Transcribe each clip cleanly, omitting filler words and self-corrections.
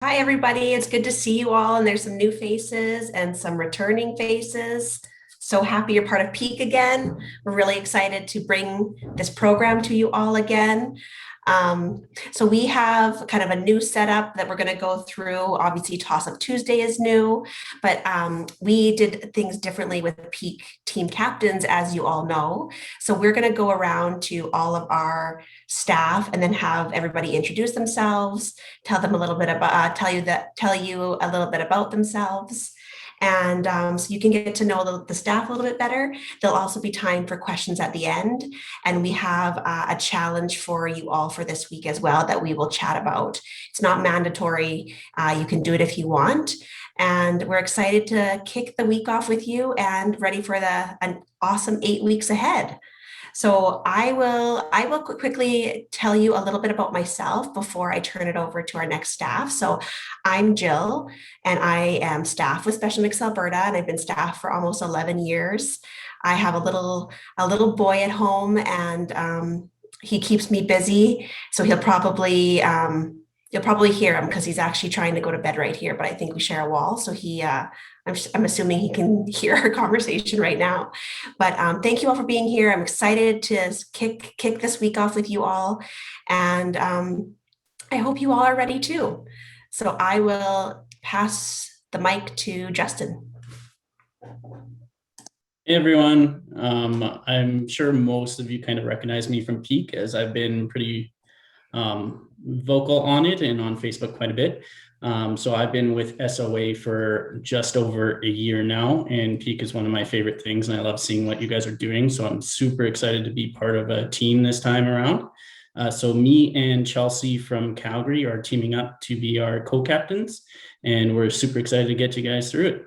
Hi, everybody. It's good to see you all. And there's some new faces and some returning faces. So happy you're part of Peak again. We're really excited to bring this program to you all again. So we have kind of a new setup that we're going to go through. Obviously, Toss Up Tuesday is new, but we did things differently with Peak team captains, as you all know. So we're going to go around to all of our staff and then have everybody introduce themselves, tell them a little bit about, tell you a little bit about themselves. And so you can get to know the staff a little bit better. There'll also be time for questions at the end. And we have a challenge for you all for this week as well that we will chat about. It's not mandatory. You can do it if you want. And we're excited to kick the week off with you and ready for an awesome 8 weeks ahead. So I will quickly tell you a little bit about myself before I turn it over to our next staff. So I'm Jill, and I am staff with Special Olympics Alberta, and I've been staff for almost 11 years. I have a little boy at home, and he keeps me busy. So you'll probably hear him because he's actually trying to go to bed right here. But I think we share a wall, so I'm assuming he can hear our conversation right now. But thank you all for being here. I'm excited to kick this week off with you all, and I hope you all are ready too. So I will pass the mic to Justin. Hey everyone, I'm sure most of you kind of recognize me from Peak, as I've been pretty vocal on it and on Facebook quite a bit. So I've been with SOA for just over a year now, and Peak is one of my favorite things, and I love seeing what you guys are doing. So I'm super excited to be part of a team this time around. So me and Chelsea from Calgary are teaming up to be our co-captains, and we're super excited to get you guys through it.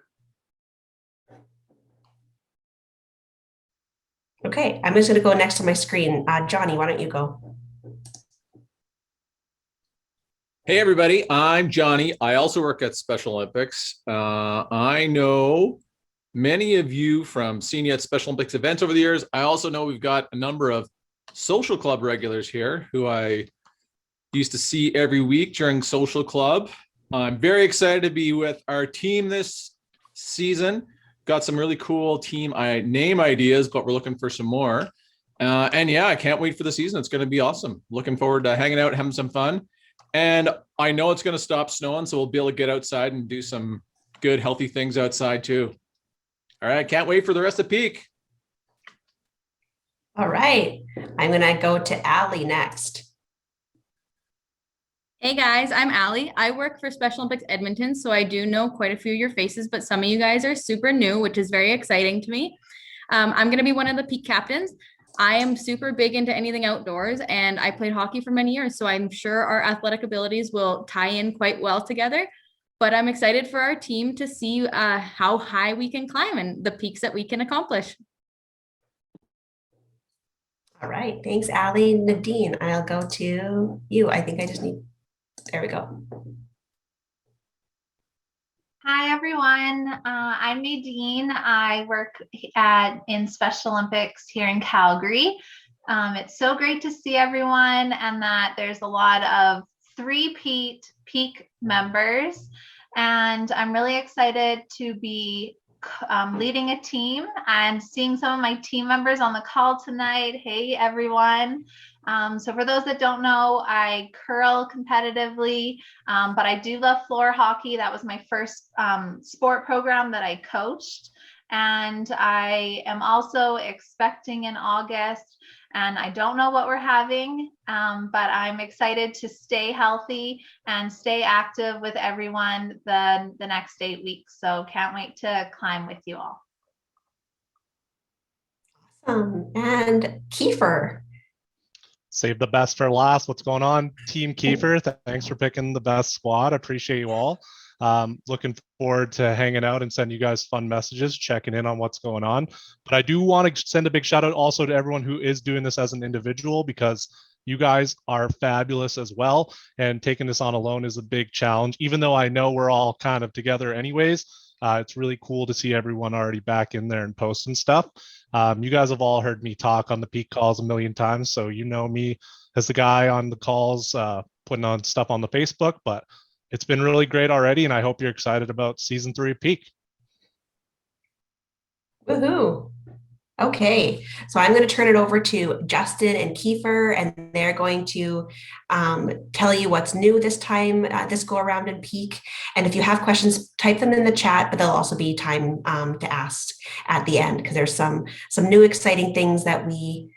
Okay, I'm just going to go next on my screen. Johnny, why don't you go? Hey, everybody. I'm Johnny. I also work at Special Olympics. I know many of you from seeing you at Special Olympics events over the years. I also know we've got a number of social club regulars here who I used to see every week during social club. I'm very excited to be with our team this season. Got some really cool team name ideas, but we're looking for some more. And yeah, I can't wait for the season. It's going to be awesome. Looking forward to hanging out, having some fun. And I know it's going to stop snowing, so we'll be able to get outside and do some good, healthy things outside too. All right, can't wait for the rest of Peak. All right, I'm going to go to Allie next. Hey guys, I'm Allie. I work for Special Olympics Edmonton, so I do know quite a few of your faces, but some of you guys are super new, which is very exciting to me. I'm going to be one of the Peak captains. I am super big into anything outdoors, and I played hockey for many years, so I'm sure our athletic abilities will tie in quite well together. But I'm excited for our team to see how high we can climb and the peaks that we can accomplish. All right, thanks, Allie. Nadine, I'll go to you. I think I just need, there we go. Hi, everyone. I'm Nadine. I work in Special Olympics here in Calgary. It's so great to see everyone, and that there's a lot of three-peat Peak members. And I'm really excited to be leading a team and seeing some of my team members on the call tonight. Hey, everyone. So for those that don't know, I curl competitively, but I do love floor hockey. That was my first sport program that I coached. And I am also expecting in August, and I don't know what we're having, but I'm excited to stay healthy and stay active with everyone the next 8 weeks. So can't wait to climb with you all. Awesome. And Kiefer. Save the best for last. What's going on, Team Kiefer? Thanks for picking the best squad. I appreciate you all. Looking forward to hanging out and sending you guys fun messages, checking in on what's going on. But I do want to send a big shout out also to everyone who is doing this as an individual, because you guys are fabulous as well. And taking this on alone is a big challenge, even though I know we're all kind of together anyways. It's really cool to see everyone already back in there and posting stuff. You guys have all heard me talk on the Peak calls a million times, so you know me as the guy on the calls putting on stuff on the Facebook, but it's been really great already, and I hope you're excited about season 3 of Peak. Woohoo. Okay, so I'm going to turn it over to Justin and Kiefer, and they're going to tell you what's new this time, this go around in Peak. And if you have questions, type them in the chat, but there'll also be time to ask at the end, because there's some new exciting things that we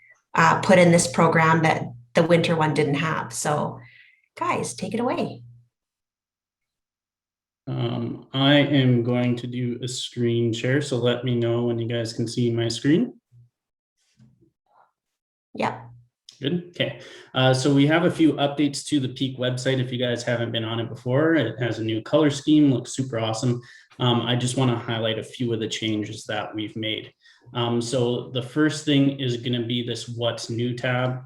put in this program that the winter one didn't have. So guys, take it away. I am going to do a screen share, so let me know when you guys can see my screen. Yeah. Good. Okay. So we have a few updates to the Peak website. If you guys haven't been on it before, it has a new color scheme, looks super awesome. I just want to highlight a few of the changes that we've made. So the first thing is going to be this What's New tab.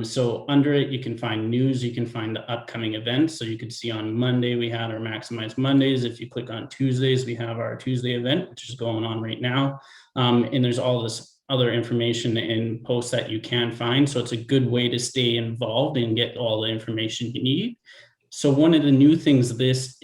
So under it, you can find news, you can find the upcoming events. So you can see on Monday, we had our Maximize Mondays. If you click on Tuesdays, we have our Tuesday event, which is going on right now. And there's all this other information and posts that you can find. So it's a good way to stay involved and get all the information you need. So one of the new things this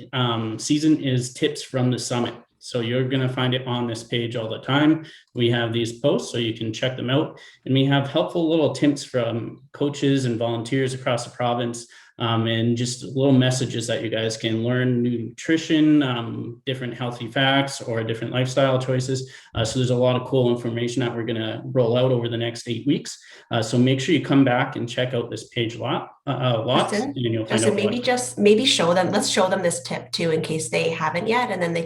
season is tips from the summit. So you're going to find it on this page all the time. We have these posts so you can check them out. And we have helpful little tips from coaches and volunteers across the province, and just little messages that you guys can learn new nutrition, different healthy facts, or different lifestyle choices. So there's a lot of cool information that we're going to roll out over the next 8 weeks. So make sure you come back and check out this page lots. Justin, and you'll find out maybe show them. Let's show them this tip too, in case they haven't yet, and then they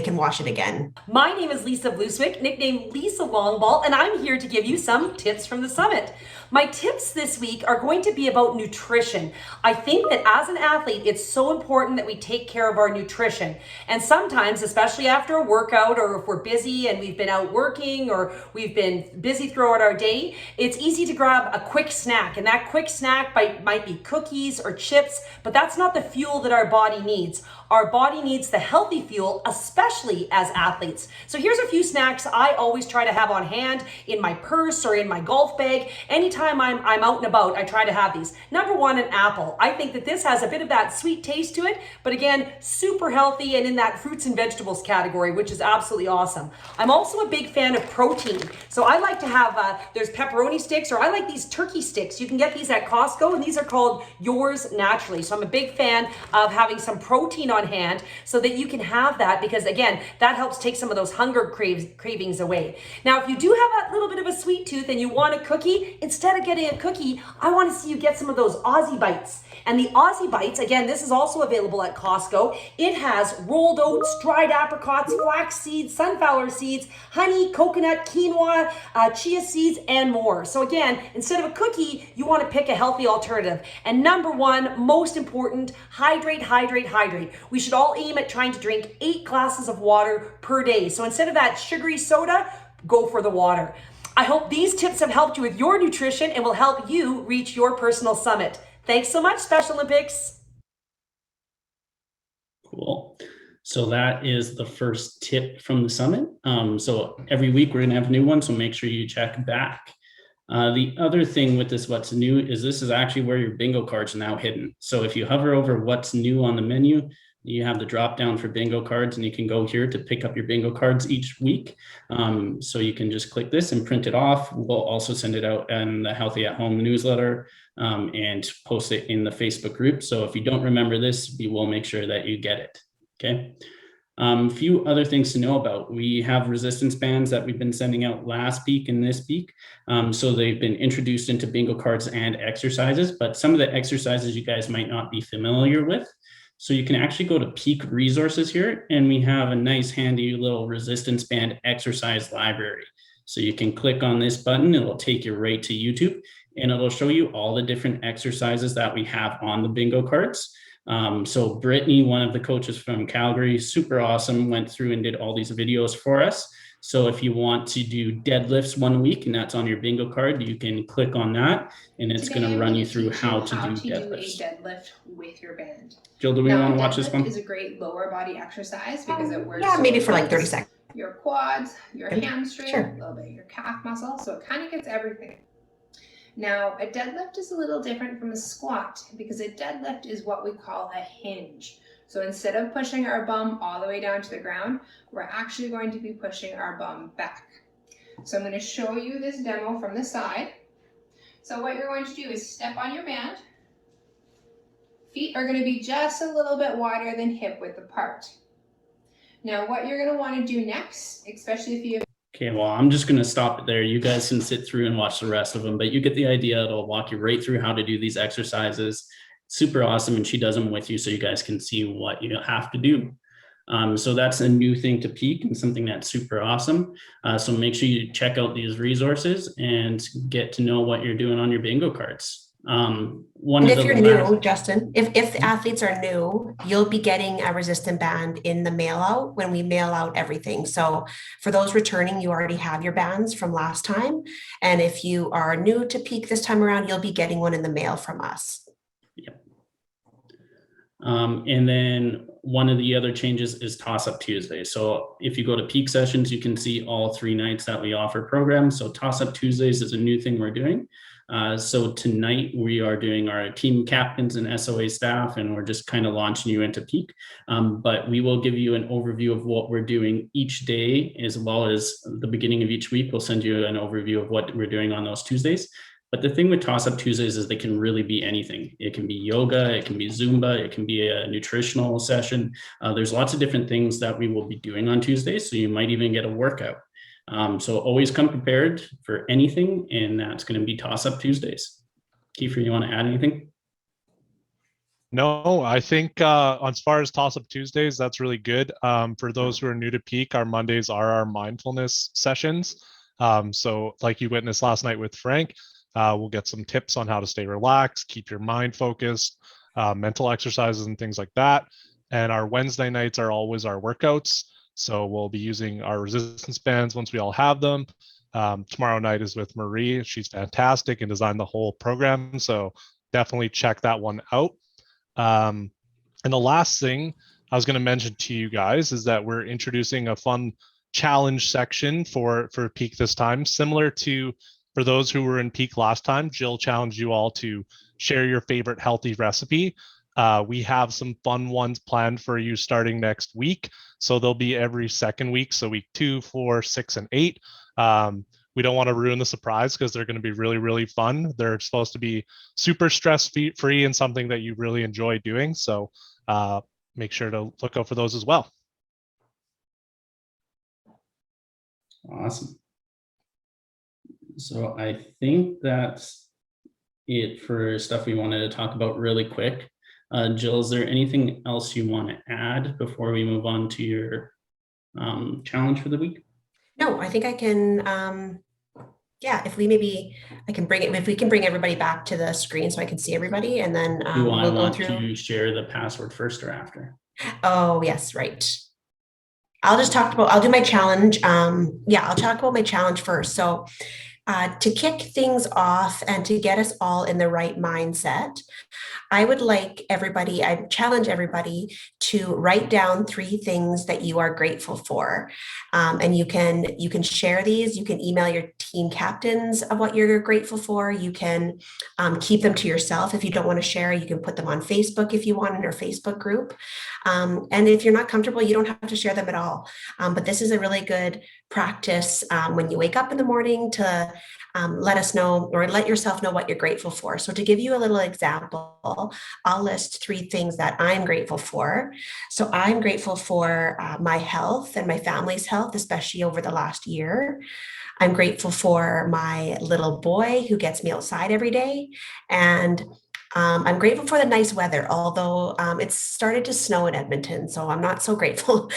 can watch it again. My name is Lisa Blueswick, nicknamed Lisa Longball, and I'm here to give you some tips from the summit. My tips this week are going to be about nutrition. I think that as an athlete, it's so important that we take care of our nutrition. And sometimes, especially after a workout, or if we're busy and we've been out working, or we've been busy throughout our day, it's easy to grab a quick snack. And that quick snack might be cookies or chips, but that's not the fuel that our body needs. Our body needs the healthy fuel, especially as athletes. So here's a few snacks I always try to have on hand in my purse or in my golf bag. Anytime I'm out and about, I try to have these. Number one, an apple. I think that this has a bit of that sweet taste to it, but again, super healthy and in that fruits and vegetables category, which is absolutely awesome. I'm also a big fan of protein. So I like to have, there's pepperoni sticks, or I like these turkey sticks. You can get these at Costco, and these are called Yours Naturally. So I'm a big fan of having some protein on hand so that you can have that, because again, that helps take some of those hunger cravings away. Now, if you do have a little bit of a sweet tooth and you want a cookie, instead of getting a cookie, I want to see you get some of those Aussie Bites. And the Aussie Bites, again, this is also available at Costco. It has rolled oats, dried apricots, flax seeds, sunflower seeds, honey, coconut, quinoa, chia seeds, and more. So again, instead of a cookie, you want to pick a healthy alternative. And number one, most important, hydrate, hydrate, hydrate. We should all aim at trying to drink 8 glasses of water per day. So instead of that sugary soda, go for the water. I hope these tips have helped you with your nutrition and will help you reach your personal summit. Thanks so much, Special Olympics. Cool. So that is the first tip from the summit. So every week we're going to have a new one, so make sure you check back. The other thing with this What's New is this is actually where your bingo cards are now hidden. So if you hover over What's New on the menu, you have the drop down for bingo cards, and you can go here to pick up your bingo cards each week. So you can just click this and print it off. We'll also send it out in the Healthy at Home newsletter and post it in the Facebook group. So if you don't remember this, we will make sure that you get it. Okay. A few other things to know about. We have resistance bands that we've been sending out last peak and this peak. So they've been introduced into bingo cards and exercises, but some of the exercises you guys might not be familiar with. So you can actually go to Peak Resources here, and we have a nice handy little resistance band exercise library. So you can click on this button, it'll take you right to YouTube, and it'll show you all the different exercises that we have on the bingo cards. So Brittany, one of the coaches from Calgary, super awesome, went through and did all these videos for us. So if you want to do deadlifts one week and that's on your bingo card, you can click on that, and it's going to run you through how to do deadlifts. A deadlift with your band. Jill, do we want to watch this one? Is a great lower body exercise because it works. Yeah, maybe for like 30 seconds. Your quads, your hamstring, Sure. a little bit of your calf muscle. So it kind of gets everything. Now, a deadlift is a little different from a squat because a deadlift is what we call a hinge. So instead of pushing our bum all the way down to the ground, we're actually going to be pushing our bum back. So I'm going to show you this demo from the side. So what you're going to do is step on your band. Feet are going to be just a little bit wider than hip width apart. Now what you're going to want to do next, especially if you have Okay, well, I'm just going to stop it there. You guys can sit through and watch the rest of them, but you get the idea. It'll walk you right through how to do these exercises. Super awesome. And she does them with you so you guys can see what you have to do. So that's a new thing to Peak and something that's super awesome. So make sure you check out these resources and get to know what you're doing on your bingo cards. And if you're new, Justin, if the athletes are new, you'll be getting a resistant band in the mail out when we mail out everything. So for those returning, you already have your bands from last time. And if you are new to Peak this time around, you'll be getting one in the mail from us. Yep. And then one of the other changes is Toss Up Tuesday. So if you go to Peak Sessions, you can see all 3 nights that we offer programs. So Toss Up Tuesdays is a new thing we're doing. So tonight we are doing our team captains and SOA staff, and we're just kind of launching you into Peak. But we will give you an overview of what we're doing each day, as well as the beginning of each week. We'll send you an overview of what we're doing on those Tuesdays. But the thing with Toss Up Tuesdays is they can really be anything. It can be yoga, it can be Zumba, it can be a nutritional session. There's lots of different things that we will be doing on Tuesdays. So you might even get a workout. So always come prepared for anything, and that's going to be Toss Up Tuesdays. Kiefer, you want to add anything? No, I think as far as Toss Up Tuesdays, that's really good. For those who are new to Peak, our Mondays are our mindfulness sessions. So like you witnessed last night with Frank, we'll get some tips on how to stay relaxed, keep your mind focused, mental exercises and things like that. And our Wednesday nights are always our workouts. So we'll be using our resistance bands once we all have them. Tomorrow night is with Marie. She's fantastic and designed the whole program. So definitely check that one out. And the last thing I was going to mention to you guys is that we're introducing a fun challenge section for Peak this time, similar to for those who were in Peak last time. Jill challenged you all to share your favorite healthy recipe. We have some fun ones planned for you starting next week. So they'll be every second week. So week 2, 4, 6, and 8. We don't want to ruin the surprise because they're going to be really, really fun. They're supposed to be super stress-free and something that you really enjoy doing. So make sure to look out for those as well. Awesome. So I think that's it for stuff we wanted to talk about really quick. Jill, is there anything else you want to add before we move on to your challenge for the week? No, I think I can, yeah, if we can bring everybody back to the screen so I can see everybody, and then we'll go through. To share the password first or after? Oh, yes, right. I'll do my challenge. Yeah, I'll talk about my challenge first. So to kick things off and to get us all in the right mindset, I challenge everybody to write down 3 things that you are grateful for. And you can share these. You can email your team captains of what you're grateful for. You can keep them to yourself. If you don't want to share, you can put them on Facebook if you want in our Facebook group. And if you're not comfortable, you don't have to share them at all. But this is a really good practice when you wake up in the morning to let us know, or let yourself know what you're grateful for. So to give you a little example, I'll list 3 things that I'm grateful for. So I'm grateful for my health and my family's health, especially over the last year. I'm grateful for my little boy who gets me outside every day. And I'm grateful for the nice weather, although it's started to snow in Edmonton, so I'm not so grateful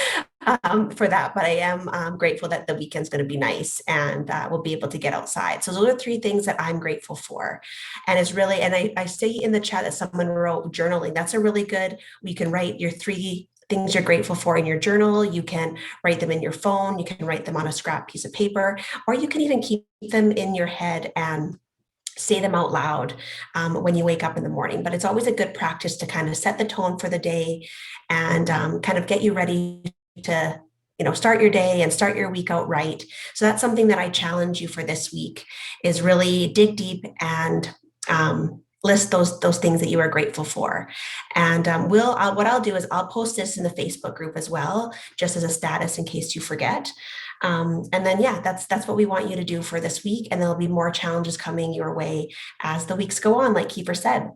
for that, but I am grateful that the weekend's going to be nice and we'll be able to get outside. So those are 3 things that I'm grateful for. And it's really, and I see in the chat that someone wrote journaling. That's a really good, you can write your 3 things you're grateful for in your journal. You can write them in your phone. You can write them on a scrap piece of paper, or you can even keep them in your head and say them out loud when you wake up in the morning. But it's always a good practice to kind of set the tone for the day and kind of get you ready to start your day and start your week out right. So that's something that I challenge you for this week, is really dig deep and list those things that you are grateful for. And what I'll do is I'll post this in the Facebook group as well, just as a status in case you forget. And then, yeah, that's what we want you to do for this week. And there'll be more challenges coming your way as the weeks go on, like Kiefer said.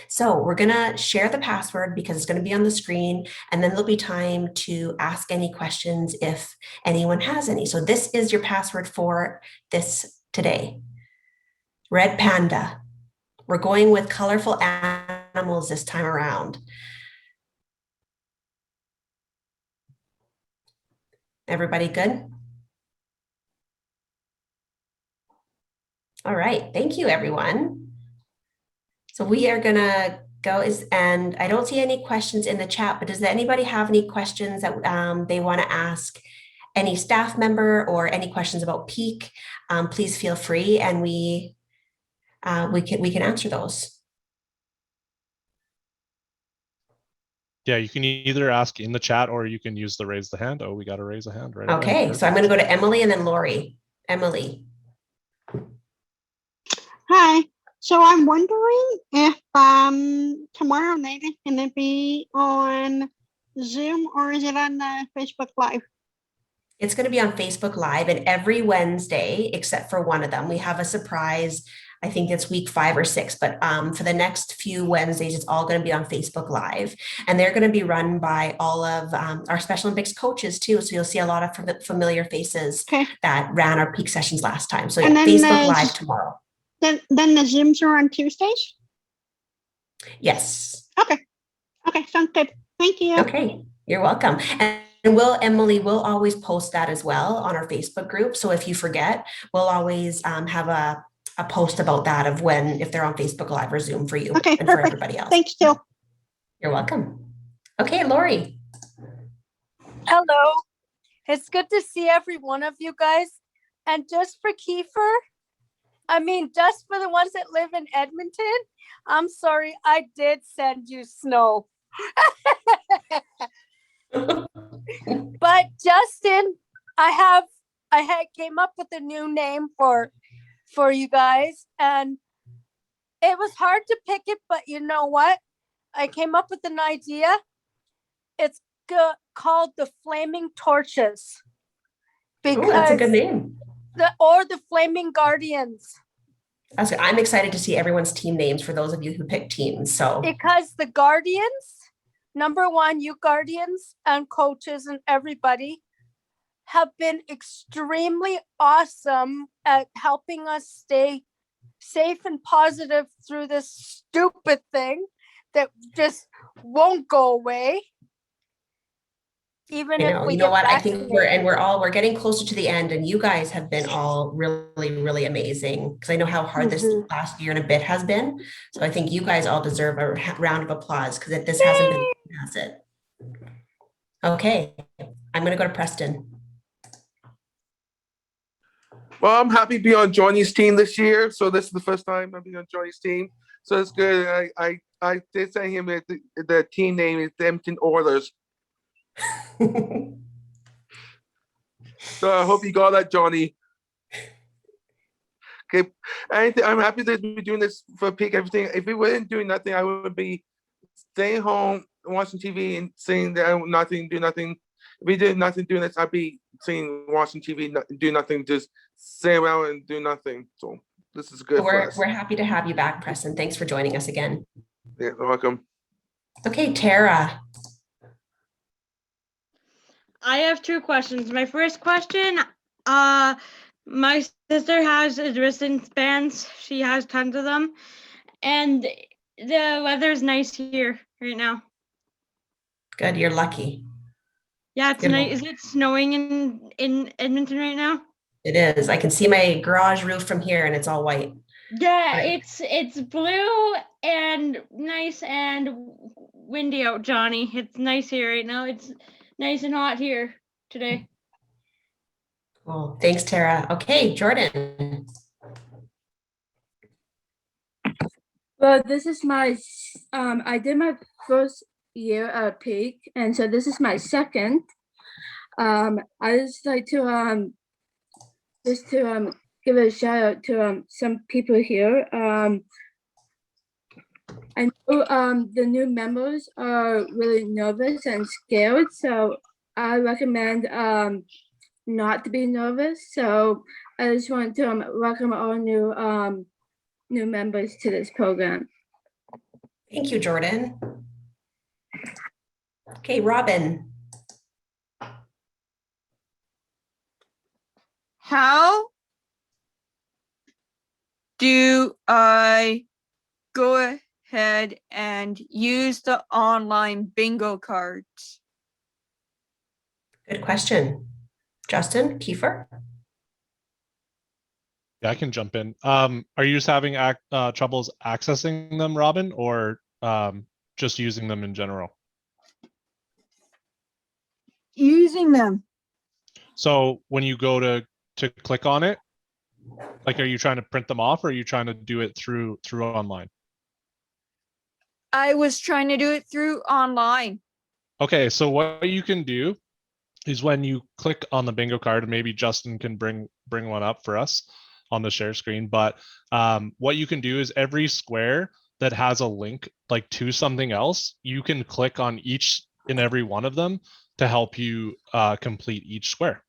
So we're going to share the password because it's going to be on the screen, and then there'll be time to ask any questions if anyone has any. So this is your password for this today. Red panda. We're going with colorful animals this time around. Everybody good? All right, thank you, everyone. So we are gonna go and I don't see any questions in the chat, but does anybody have any questions that they want to ask any staff member, or any questions about Peak? Please feel free, and we can answer those. Yeah, you can either ask in the chat or you can use the raise the hand. Oh, we got to raise a hand right away. Okay, so I'm going to go to Emily and then Lori. Emily. Hi. So I'm wondering if tomorrow night is going to be on Zoom or is it on Facebook Live? It's going to be on Facebook Live, and every Wednesday, except for one of them, we have a surprise. I think it's week 5 or 6, but for the next few Wednesdays, it's all going to be on Facebook Live, and they're going to be run by all of our Special Olympics coaches too. So you'll see a lot of familiar faces that ran our peak sessions last time. So Facebook Live tomorrow. Then the Zooms are on Tuesdays? Yes. Okay. Okay, sounds good. Thank you. Okay, you're welcome. And Emily will always post that as well on our Facebook group. So if you forget, we'll always have a post about that of if they're on Facebook Live or Zoom for you and perfect. for everybody else. Thanks, Jill. You're welcome. Okay, Lori. Hello. It's good to see every one of you guys. And just for Kiefer, just for the ones that live in Edmonton, I'm sorry, I did send you snow. But Justin, I came up with a new name for you guys, and it was hard to pick it, but you know what? I came up with an idea. It's called the Flaming Torches. Because that's a good name. The Flaming Guardians. I'm excited to see everyone's team names for those of you who pick teams. So because the Guardians, number one, you Guardians and coaches and everybody have been extremely awesome at helping us stay safe and positive through this stupid thing that just won't go away. Even if we get I think we're getting closer to the end, and you guys have been all really, really amazing, because I know how hard this last year and a bit has been. So I think you guys all deserve a round of applause, because this hasn't been, has it? Okay, I'm going to go to Preston. Well, I'm happy to be on Johnny's team this year. So this is the first time I'm being on Johnny's team. So it's good. I did say him that the team name is the Edmonton Oilers. So I hope you got that, Johnny. Okay, I'm happy to be doing this for Peak Everything. If we weren't doing nothing, I would be staying home, watching TV, and saying that I would do nothing. If we did nothing doing this, I'd be saying watching TV, do nothing, just stay around and do nothing. So this is good for us. We're happy to have you back, Preston. Thanks for joining us again. Yeah, you're welcome. Okay, Tara. I have 2 questions. My first question, my sister has wristbands. She has tons of them. And the weather's nice here right now. Good, you're lucky. Yeah, it's nice. Is it snowing in Edmonton right now? It is. I can see my garage roof from here, and it's all white. Yeah, right. It's blue and nice and windy out, Johnny. It's nice here right now. It's nice and hot here today. Cool. Thanks, Tara. Okay, Jordan. Well, this is my, I did my first year at Peak, and so this is my second. I just like to give a shout out to some people here. I know the new members are really nervous and scared, so I recommend not to be nervous. So I just want to welcome all new members to this program. Thank you, Jordan. Okay, Robin. How do I go ahead and use the online bingo cards? Good question. Justin, Kiefer? Yeah, I can jump in. Are you just having troubles accessing them, Robin, or just using them in general? Using them. So when you go to click on it, like, are you trying to print them off, or are you trying to do it through online? I was trying to do it through online. Okay, so what you can do is when you click on the bingo card, and maybe Justin can bring one up for us on the share screen, but what you can do is every square that has a link like to something else, you can click on each and every one of them to help you complete each square.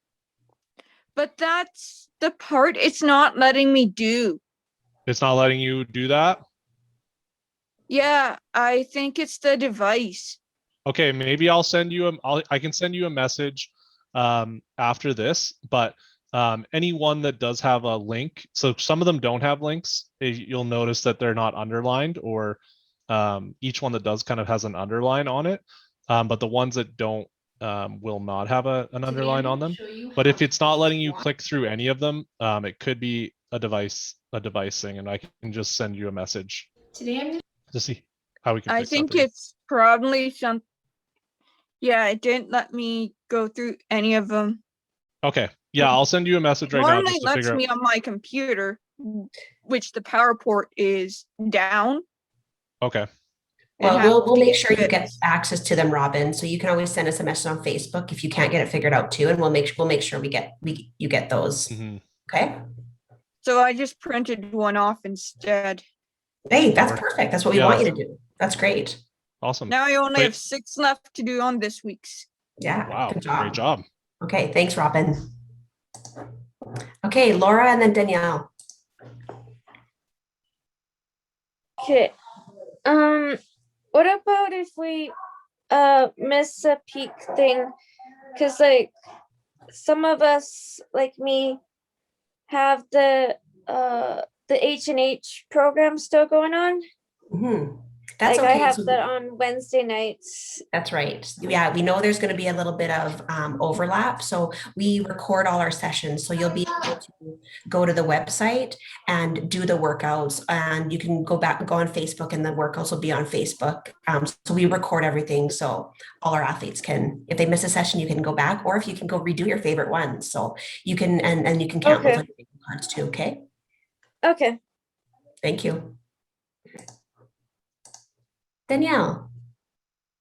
But that's the part it's not letting me do. It's not letting you do that? Yeah, I think it's the device. Okay, maybe I'll send you I can send you a message after this, but anyone that does have a link, so some of them don't have links, you'll notice that they're not underlined, or each one that does kind of has an underline on it, but the ones that don't will not have an underline on them. But if it's not letting you click through any of them, it could be a device thing, and I can just send you a message to see how we can I fix that think for you. it's probably some. Yeah, it didn't let me go through any of them. Okay, yeah, I'll send you a message right now Normally just to lets figure me out. on my computer, which the power port is down. Okay. Well, we'll make sure you get access to them, Robin. So you can always send us a message on Facebook if you can't get it figured out too, and we'll make sure you get those. Mm-hmm. Okay. So I just printed one off instead. Hey, that's perfect. That's what we want you to do. That's great. Awesome. Now I only have 6 left to do on this week's. Yeah. Wow. Good job. Great job. Okay. Thanks, Robin. Okay, Laura and then Danielle. Okay. What about if we miss a peak thing? Because like some of us, like me, have the H&H program still going on. Mm-hmm. That's like okay. I have that on Wednesday nights. That's right. Yeah, we know there's going to be a little bit of overlap. So we record all our sessions. So you'll be able to go to the website and do the workouts, and you can go back and go on Facebook, and the workouts will be on Facebook. So we record everything. So all our athletes can, if they miss a session, you can go back, or if you can go redo your favorite ones. So you can, and you can count those on your cards too. Okay. Okay. Thank you. Danielle.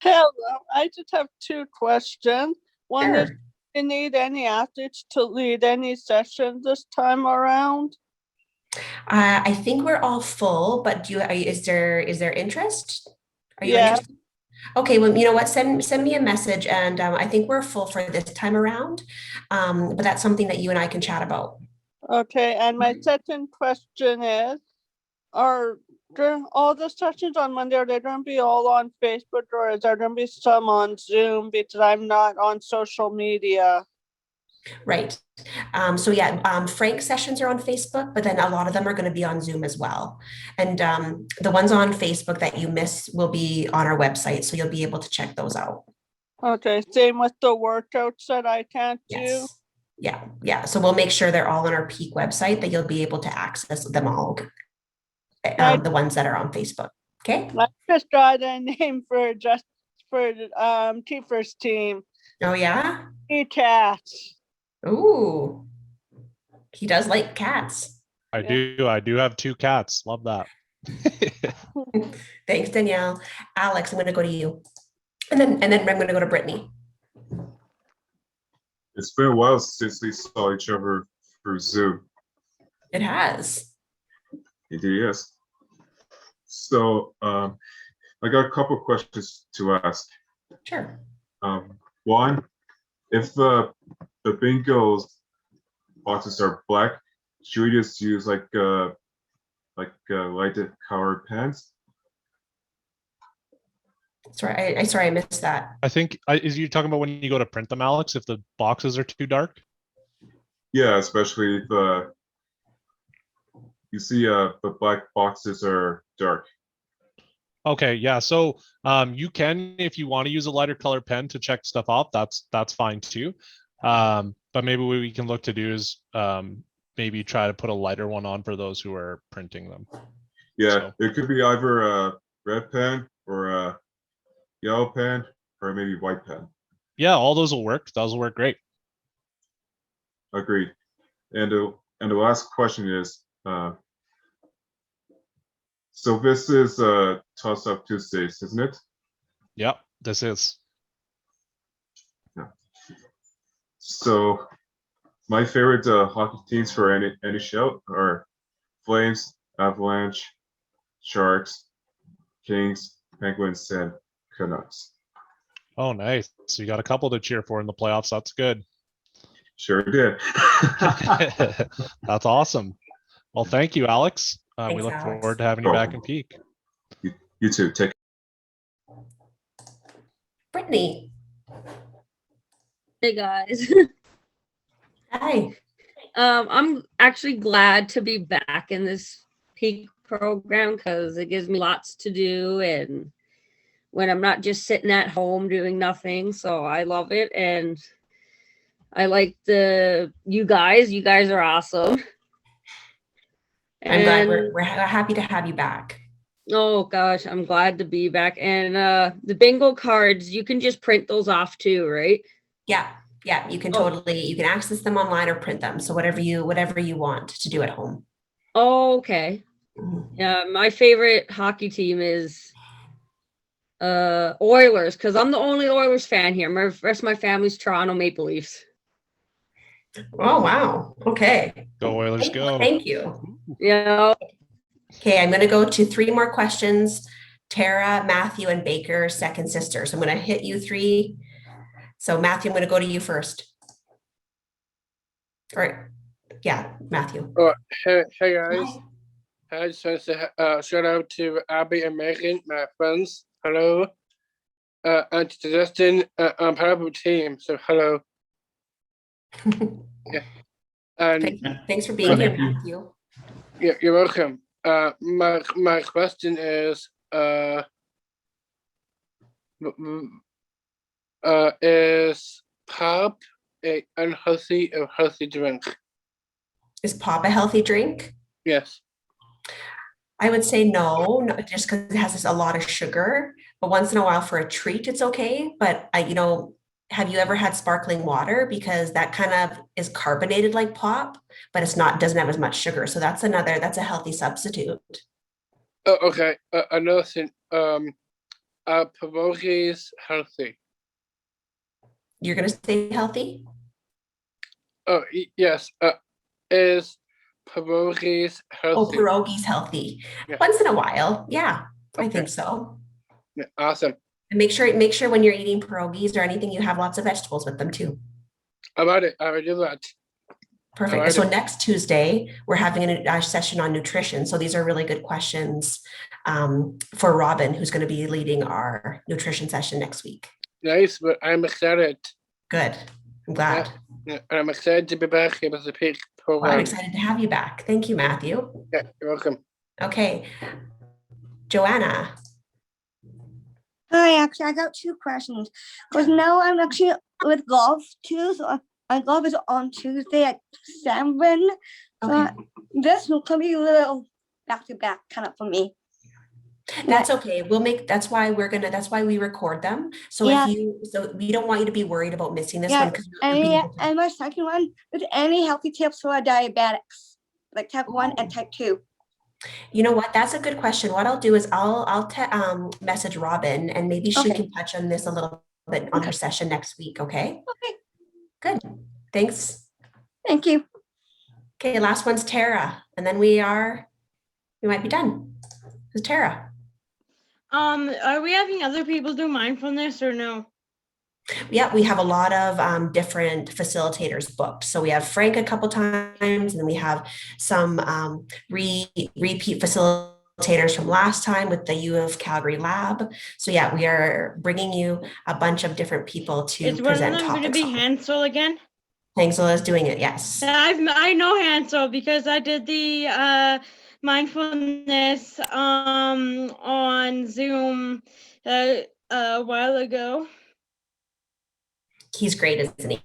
Hello, I just have 2 questions. One is, Sure. do you need any athletes to lead any sessions this time around? I think we're all full, but is there interest? Are you Yeah. interested? Okay, well, you know what? Send me a message, and I think we're full for this time around. But that's something that you and I can chat about. Okay, and my second question is, during all the sessions on Monday, are they going to be all on Facebook, or is there going to be some on Zoom, because I'm not on social media? Right. So yeah, Frank's sessions are on Facebook, but then a lot of them are going to be on Zoom as well. And the ones on Facebook that you miss will be on our website, so you'll be able to check those out. Okay, same with the workouts that I can't do? Yes. Yeah. So we'll make sure they're all on our Peak website, that you'll be able to access them all. The ones that are on Facebook. Okay. I just got a name for T-First team. Oh yeah. Cats. Ooh. He does like cats. I do have 2 cats. Love that. Thanks, Danielle. Alex, I'm going to go to you, and then I'm going to go to Brittany. It's been a while since we saw each other through Zoom. It has. It is. So I got a couple questions to ask. Sure. One, if the bingo boxes are black, should we just use like lighted colored pens? Sorry, I missed that. I think, is you talking about when you go to print them, Alex, if the boxes are too dark? Yeah, especially if you see the black boxes are dark. Okay, yeah. So you can, if you want to use a lighter color pen to check stuff off, that's fine too. But maybe what we can look to do is maybe try to put a lighter one on for those who are printing them. Yeah, So, it could be either a red pen or a yellow pen or maybe white pen. yeah, all those will work. Those will work great. Agreed. And the last question is, so this is Toss Up Tuesdays, isn't it? Yep, this is. Yeah. So my favorite hockey teams for any show are Flames, Avalanche, Sharks, Kings, Penguins, and Canucks. Oh, nice. So you got a couple to cheer for in the playoffs. That's good. Sure did. That's awesome. Well, thank you, Alex. We Thanks, look Alex. forward to having you back in Peak. You too. Take. Brittany. Hey guys. Hi. I'm actually glad to be back in this Peak program because it gives me lots to do and when I'm not just sitting at home doing nothing. So I love it and I like you guys. You guys are awesome. I'm glad we're happy to have you back. Oh gosh, I'm glad to be back. And the bingo cards, you can just print those off too, right? Yeah, you can totally, you can access them online or print them. So whatever you want to do at home. Oh, okay. Yeah, my favorite hockey team is Oilers because I'm the only Oilers fan here. The rest of my family's Toronto Maple Leafs. Oh, wow. Okay. Go Oilers, go. Thank you. Yeah. Okay, I'm going to go to 3 more questions. Tara, Matthew, and Baker, second sisters. I'm going to hit you 3. So Matthew, I'm going to go to you first. All right. Yeah, Matthew. Hey guys. I just want to say shout out to Abby and Megan, my friends. Hello. And to Justin, I'm part of the team. So hello. Yeah. And thanks for being here, Matthew. Yeah, you're welcome. My question is pop a unhealthy or healthy drink? Is pop a healthy drink? Yes. I would say no, just because it has a lot of sugar. But once in a while for a treat, it's okay. But have you ever had sparkling water? Because that kind of is carbonated like pop, but doesn't have as much sugar. So that's a healthy substitute. Oh, okay. Another thing. Are pierogies healthy? You're gonna stay healthy? Oh yes. Is pierogies healthy? Oh, pierogies healthy. Yeah. Once in a while, yeah, Okay. I think so. Yeah, awesome. And make sure when you're eating pierogies or anything, you have lots of vegetables with them too. About it. I will do that. Perfect. Alrighty. So next Tuesday, we're having a session on nutrition. So these are really good questions for Robin, who's going to be leading our nutrition session next week. Nice, but I'm excited. Good. I'm glad. Yeah, I'm excited to be back here with the Peak Well, program. I'm excited to have you back. Thank you, Matthew. Yeah, you're welcome. Okay. Joanna. Hi, actually, I got 2 questions. Because now I'm actually with golf too. So my golf is on Tuesday at 7. So this will come be a little back to back kind of for me. That's okay. That's why we record them. So Yeah. so we don't want you to be worried about missing this Yeah, one. 'Cause you'll be able to- and my second one, is any healthy tips for diabetics, like type 1 and type 2? You know what? That's a good question. What I'll do is I'll message Robin and maybe she Okay. can touch on this a little bit on her session next week. Okay. Okay. Good. Thanks. Thank you. Okay, last one's Tara, and then we might be done. It's Tara. Are we having other people do mindfulness or no? Yeah, we have a lot of different facilitators booked. So we have Frank a couple times, and then we have some repeat facilitators from last time with the U of Calgary lab. So yeah, we are bringing you a bunch of different people to Is one of present them going to topics. be Hansel again? Hansel is doing it, yes. I know Hansel because I did the mindfulness on Zoom a while ago. He's great, isn't he?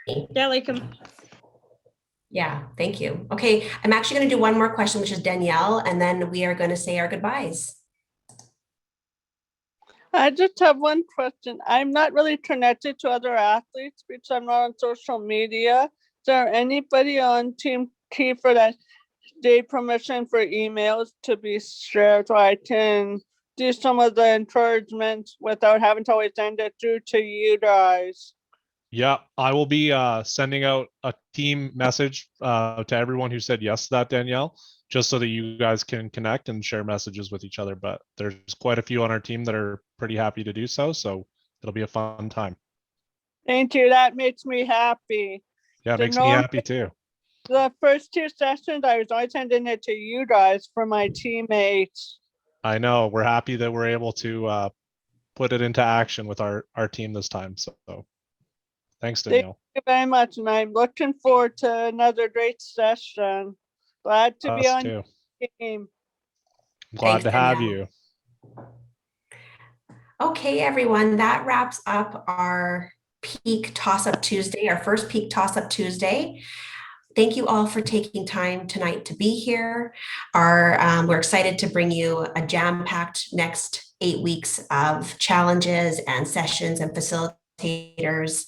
Yeah, I like him. Yeah, thank you. Okay, I'm actually going to do one more question, which is Danielle, and then we are going to say our goodbyes. I just have one question. I'm not really connected to other athletes because I'm not on social media. Is there anybody on Team Kiefer that gave permission for emails to be shared so I can do some of the encouragement without having to always send it through to you guys? Yeah, I will be sending out a team message to everyone who said yes to that, Danielle, just so that you guys can connect and share messages with each other. But there's quite a few on our team that are pretty happy to do so. So it'll be a fun time. Thank you. That makes me happy. Yeah, it The makes me happy too. The first two sessions, I was always sending it to you guys for my teammates. I know. We're happy that we're able to put it into action with our team this time. So thanks, Danielle. Thank you very much. And I'm looking forward to another great session. Glad to be Us on too. your team. I'm glad Thanks, to have Danielle. you. Okay, everyone, that wraps up our Peak Toss-Up Tuesday, our first Peak Toss-Up Tuesday. Thank you all for taking time tonight to be here. We're excited to bring you a jam-packed next 8 weeks of challenges and sessions and facilitators.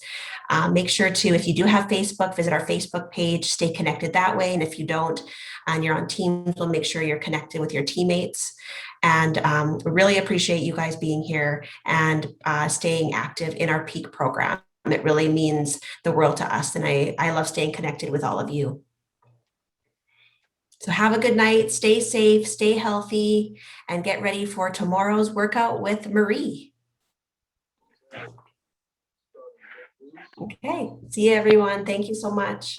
Make sure to, if you do have Facebook, visit our Facebook page, stay connected that way. And if you don't, and you're on Teams, we'll make sure you're connected with your teammates. And we really appreciate you guys being here and staying active in our Peak program. It really means the world to us, and I love staying connected with all of you. So have a good night, stay safe, stay healthy, and get ready for tomorrow's workout with Marie. Okay, see you everyone. Thank you so much.